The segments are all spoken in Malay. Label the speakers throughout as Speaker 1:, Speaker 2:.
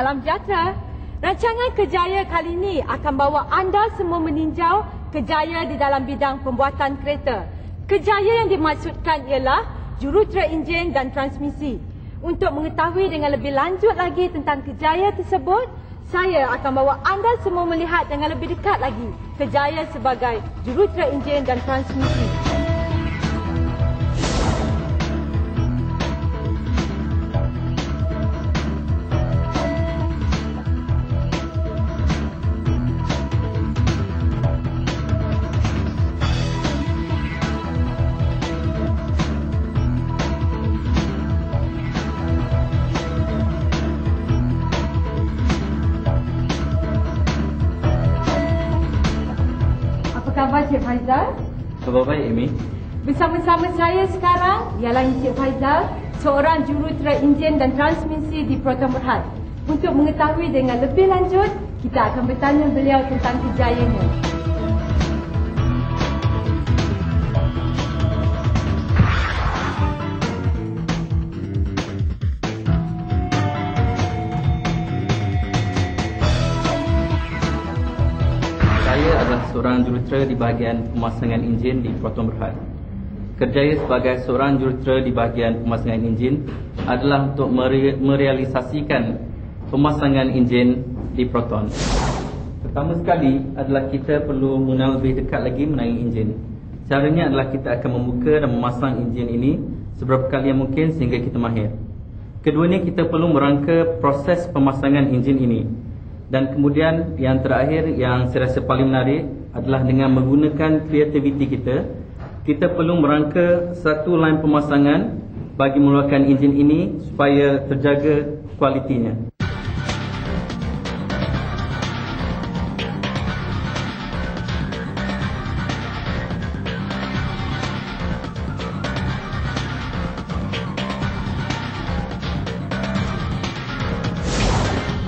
Speaker 1: Salam sejahtera. Rancangan Kejaya kali ini akan bawa anda semua meninjau kejaya di dalam bidang pembuatan kereta. Kejaya yang dimaksudkan ialah jurutera enjin dan transmisi. Untuk mengetahui dengan lebih lanjut lagi tentang kejaya tersebut, saya akan bawa anda semua melihat dengan lebih dekat lagi kejaya sebagai jurutera enjin dan transmisi. Apa khabar Cik Faizal?
Speaker 2: Khabar baik, Amy.
Speaker 1: Bersama-sama saya sekarang ialah Encik Faizal, seorang jurutera enjin dan transmisi di Proton Berhad. Untuk mengetahui dengan lebih lanjut, kita akan bertanya beliau tentang kejayanya.
Speaker 2: Saya adalah seorang jurutera di bahagian pemasangan enjin di Proton Berhad. Kerjaya sebagai seorang jurutera di bahagian pemasangan enjin adalah untuk merealisasikan pemasangan enjin di Proton. Pertama sekali adalah kita perlu mengenal lebih dekat lagi mengenai enjin. Caranya adalah kita akan membuka dan memasang enjin ini seberapa kali yang mungkin sehingga kita mahir. Keduanya, kita perlu merangka proses pemasangan enjin ini. Dan kemudian yang terakhir yang saya rasa paling menarik adalah dengan menggunakan kreativiti kita, kita perlu merangka satu line pemasangan bagi mengeluarkan enjin ini supaya terjaga kualitinya.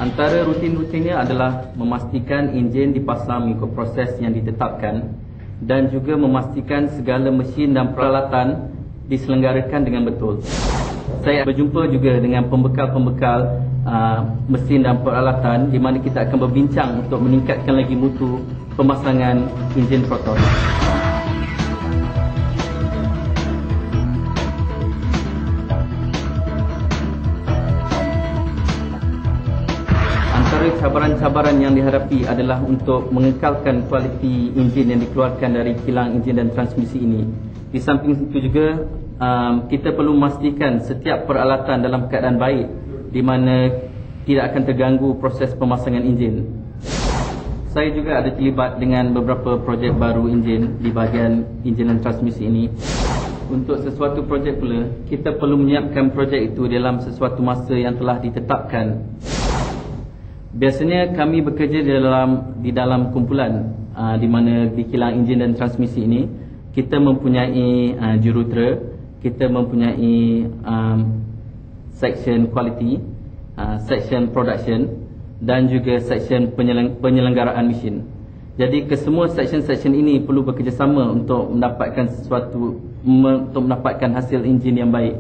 Speaker 2: Antara rutin-rutinnya adalah memastikan enjin dipasang mengikut proses yang ditetapkan dan juga memastikan segala mesin dan peralatan diselenggarakan dengan betul. Saya berjumpa juga dengan pembekal-pembekal mesin dan peralatan di mana kita akan berbincang untuk meningkatkan lagi mutu pemasangan enjin Proton. Cabaran-cabaran yang dihadapi adalah untuk mengekalkan kualiti enjin yang dikeluarkan dari kilang enjin dan transmisi ini. Di samping itu juga kita perlu memastikan setiap peralatan dalam keadaan baik di mana tidak akan terganggu proses pemasangan enjin. Saya juga ada terlibat dengan beberapa projek baru enjin di bahagian enjin dan transmisi ini. Untuk sesuatu projek pula, kita perlu menyiapkan projek itu dalam sesuatu masa yang telah ditetapkan. Biasanya kami bekerja di dalam kumpulan di mana di kilang enjin dan transmisi ini kita mempunyai jurutera, kita mempunyai section quality, section production dan juga section penyelenggaraan mesin. Jadi kesemua section-section ini perlu bekerjasama untuk mendapatkan untuk mendapatkan hasil enjin yang baik.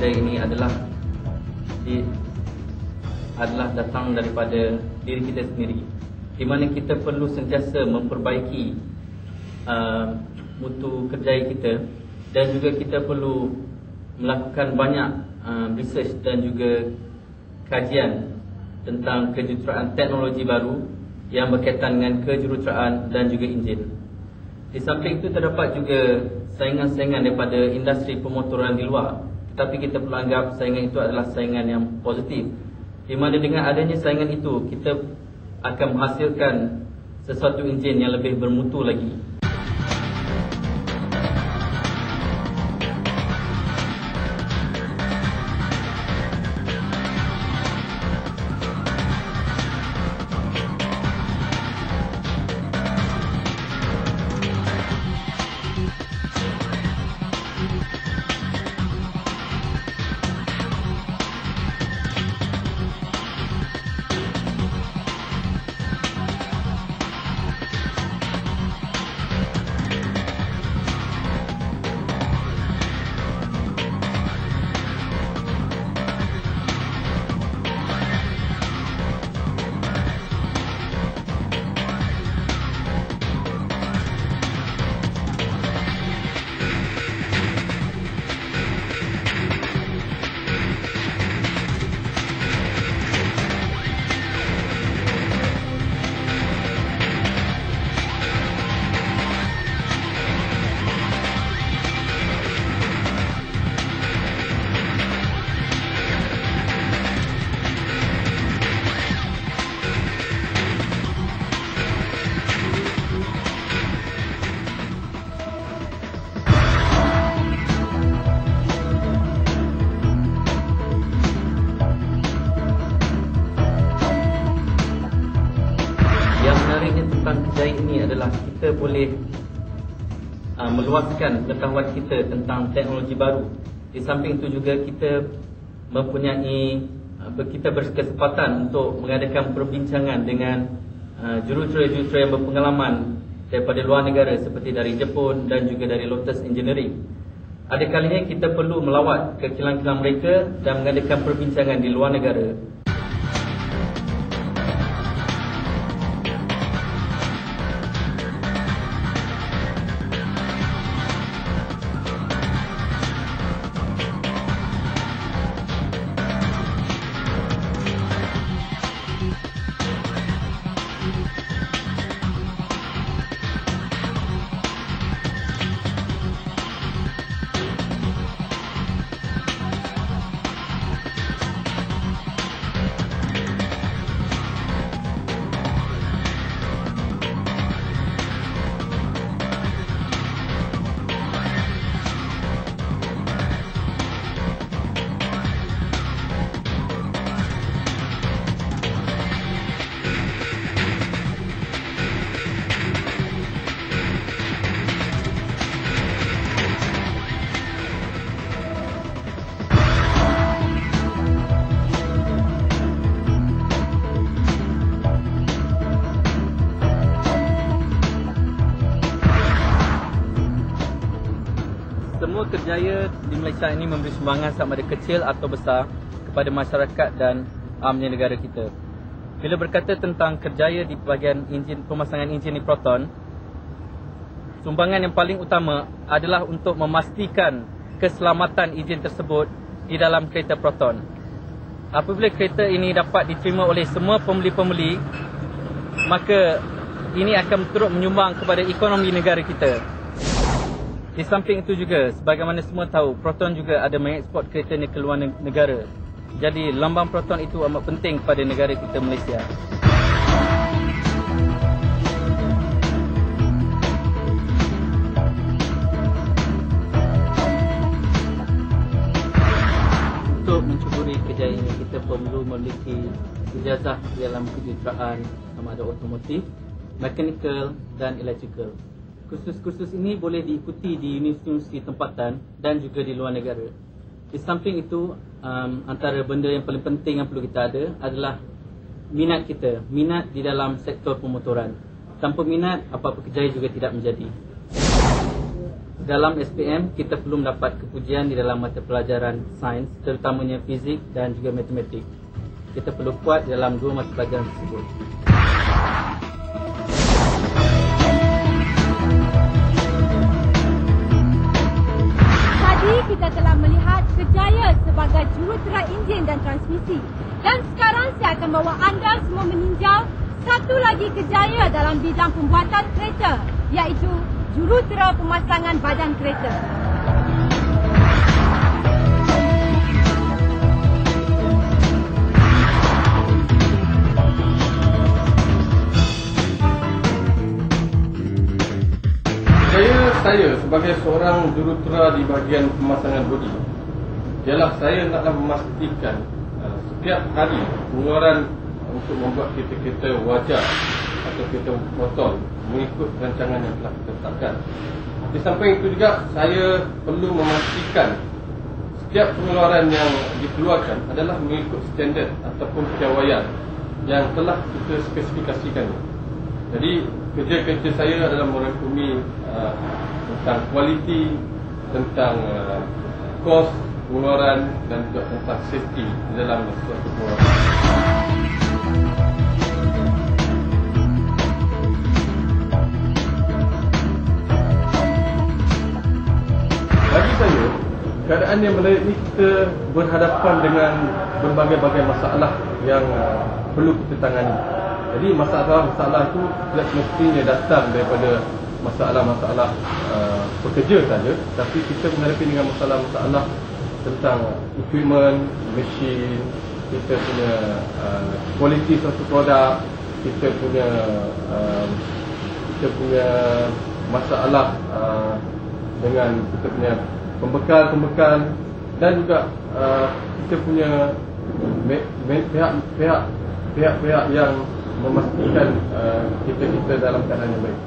Speaker 2: kerjaya ini adalah datang daripada diri kita sendiri, di mana kita perlu sentiasa memperbaiki mutu kerjaya kita, dan juga kita perlu melakukan banyak research dan juga kajian tentang kejuruteraan teknologi baru yang berkaitan dengan kejuruteraan dan juga enjin. Di samping itu terdapat juga saingan-saingan daripada industri pemotoran di luar, tetapi kita perlu anggap saingan itu adalah saingan yang positif, di mana dengan adanya saingan itu kita akan menghasilkan sesuatu enjin yang lebih bermutu lagi. Kerjaya ini adalah kita boleh meluaskan pengetahuan kita tentang teknologi baru. Di samping itu juga kita berkesempatan untuk mengadakan perbincangan dengan jurutera-jurutera yang berpengalaman daripada luar negara seperti dari Jepun dan juga dari Lotus Engineering. Ada kalinya kita perlu melawat ke kilang-kilang mereka dan mengadakan perbincangan di luar negara. Semua kerjaya di Malaysia ini memberi sumbangan sama ada kecil atau besar kepada masyarakat dan amnya negara kita. Bila berkata tentang kerjaya di bahagian enjin, pemasangan enjin di Proton, sumbangan yang paling utama adalah untuk memastikan keselamatan enjin tersebut di dalam kereta Proton. Apabila kereta ini dapat diterima oleh semua pembeli-pembeli, maka ini akan turut menyumbang kepada ekonomi negara kita. Di samping itu juga, sebagaimana semua tahu, Proton juga ada mengeksport kereta ni ke luar negara. Jadi lambang Proton itu amat penting kepada negara kita Malaysia. Untuk mencuburi kerjaya ini, kita perlu memiliki ijazah dalam kejuruteraan sama ada otomotif, mechanical dan electrical. Kursus-kursus ini boleh diikuti di universiti tempatan dan juga di luar negara. Di samping itu, antara benda yang paling penting yang perlu kita ada adalah minat kita, minat di dalam sektor pemotoran. Tanpa minat, apa-apa kerjaya juga tidak menjadi. Dalam SPM, kita perlu mendapat kepujian di dalam mata pelajaran sains, terutamanya fizik dan juga matematik. Kita perlu kuat dalam dua mata pelajaran tersebut.
Speaker 1: Tadi kita telah melihat kerjaya sebagai jurutera enjin dan transmisi. Dan sekarang saya akan bawa anda semua meninjau satu lagi kerjaya dalam bidang pembuatan kereta, iaitu jurutera pemasangan badan kereta.
Speaker 3: Saya sebagai seorang jurutera di bahagian pemasangan bodi ialah saya naklah memastikan setiap hari pengeluaran untuk membuat kereta-kereta wajar atau kereta motor mengikut rancangan yang telah kita tetapkan. Di samping itu juga saya perlu memastikan setiap pengeluaran yang dikeluarkan adalah mengikut standard ataupun piawaian yang telah kita spesifikasikan. Jadi kerja-kerja saya adalah merangkumi tentang kualiti, tentang kos pengeluaran dan juga tentang safety di dalam suatu pengeluaran. Bagi saya, keadaan yang menarik ini kita berhadapan dengan berbagai-bagai masalah yang perlu kita tangani. Jadi masalah-masalah itu tidak semestinya datang daripada masalah-masalah pekerja saja, tapi kita menghadapi dengan masalah-masalah tentang equipment, mesin, kita punya kualiti suatu produk, kita punya masalah dengan kita punya pembekal dan juga kita punya pihak-pihak yang memastikan kita dalam keadaan yang baik.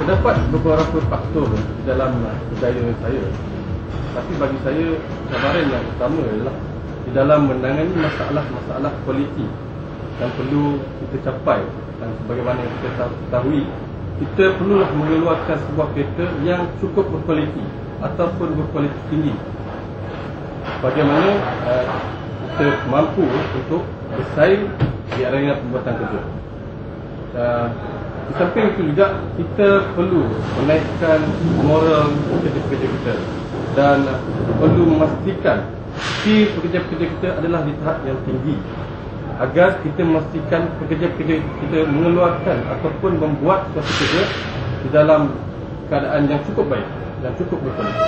Speaker 3: Terdapat beberapa faktor di dalam kerjaya saya, tapi bagi saya cabaran yang utama adalah di dalam menangani masalah-masalah kualiti yang perlu kita capai. Dan sebagaimana yang kita ketahui, kita perlulah mengeluarkan sebuah kereta yang cukup berkualiti ataupun berkualiti tinggi. Bagaimana kita mampu untuk bersaing di arena pembuatan kerja. Di samping itu juga kita perlu menaikkan moral pekerja-pekerja kita dan perlu memastikan skill pekerja-pekerja kita adalah di tahap yang tinggi agar kita memastikan pekerja-pekerja kita mengeluarkan ataupun membuat suatu kerja di dalam keadaan yang cukup baik dan cukup berkualiti.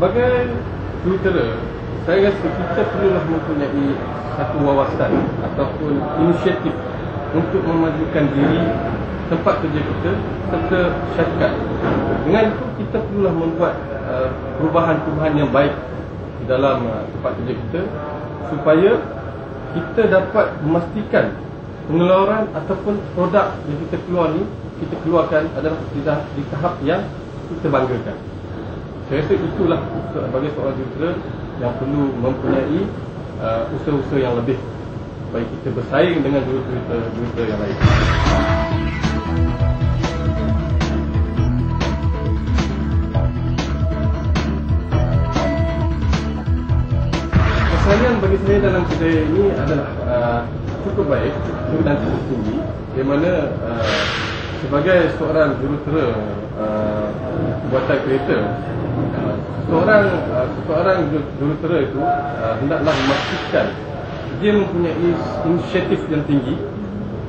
Speaker 3: Sebagai jurutera, saya rasa kita perlulah mempunyai satu wawasan ataupun inisiatif untuk memajukan diri, tempat kerja kita serta syarikat. Dengan itu kita perlulah membuat perubahan-perubahan yang baik di dalam tempat kerja kita supaya kita dapat memastikan pengeluaran ataupun produk yang kita keluarkan adalah di tahap yang kita banggakan. Saya rasa itulah sebagai seorang jurutera yang perlu mempunyai usaha-usaha yang lebih supaya kita bersaing dengan jurutera yang lain. Kesayangan bagi saya dalam kerjaya ini adalah cukup baik dan cukup tinggi, di mana sebagai seorang jurutera buatan kereta, seorang jurutera itu hendaklah memastikan dia mempunyai inisiatif yang tinggi,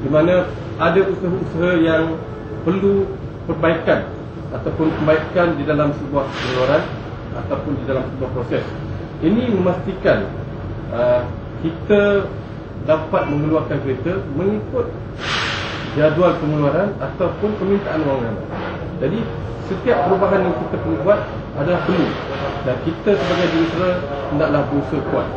Speaker 3: di mana ada usaha-usaha yang perlu perbaikan ataupun perbaikan di dalam sebuah pengeluaran ataupun di dalam sebuah proses. Ini memastikan kita dapat mengeluarkan kereta mengikut jadual pengeluaran ataupun permintaan orang ramai. Jadi setiap perubahan yang kita perlu buat adalah perlu, dan kita sebagai jurutera hendaklah berusaha kuat.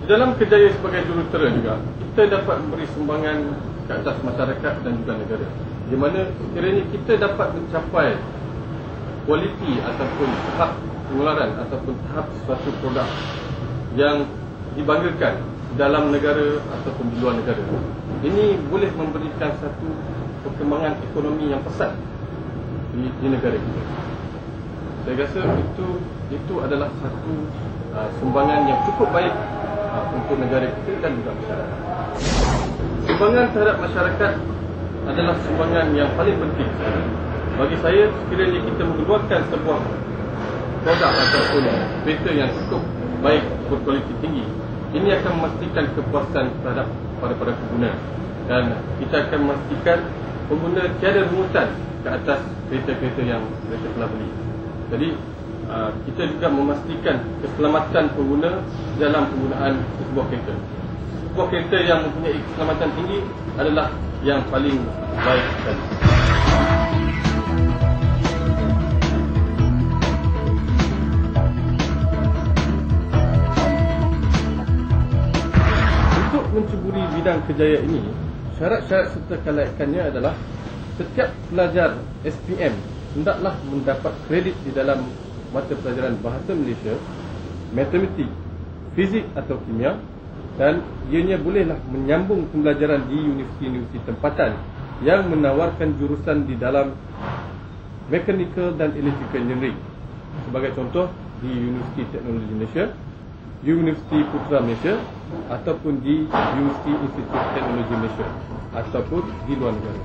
Speaker 3: Dalam kerjaya sebagai jurutera juga, kita dapat memberi sumbangan ke atas masyarakat dan juga negara, di mana sekiranya kita dapat mencapai kualiti ataupun tahap pengeluaran ataupun tahap suatu produk yang dibanggakan dalam negara ataupun di luar negara, ini boleh memberikan satu perkembangan ekonomi yang pesat di negara kita. Saya rasa itu adalah satu sumbangan yang cukup baik untuk negara kita dan juga masyarakat. Sumbangan terhadap masyarakat adalah sumbangan yang paling penting. Bagi saya, sekiranya kita mengeluarkan sebuah produk ataupun kereta yang cukup baik, berkualiti tinggi, ini akan memastikan kepuasan terhadap para pengguna, dan kita akan memastikan pengguna tiada rungutan ke atas kereta-kereta yang mereka telah beli. Jadi kita juga memastikan keselamatan pengguna dalam penggunaan sebuah kereta. Sebuah kereta yang mempunyai keselamatan tinggi adalah yang paling baik sekali. Untuk menceburi bidang kerjaya ini, syarat-syarat serta kelaikannya adalah setiap pelajar SPM hendaklah mendapat kredit di dalam mata pelajaran Bahasa Malaysia, Matematik, Fizik atau Kimia, dan ianya bolehlah menyambung pembelajaran di universiti-universiti tempatan yang menawarkan jurusan di dalam Mechanical dan Electrical Engineering. Sebagai contoh, di Universiti Teknologi Malaysia, Universiti Putra Malaysia, ataupun di Universiti Institut Teknologi Malaysia, ataupun di luar negara.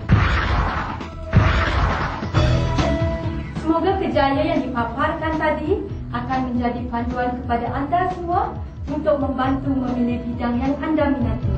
Speaker 1: Semoga kejayaan yang dipaparkan tadi akan menjadi panduan kepada anda semua untuk membantu memilih bidang yang anda minati.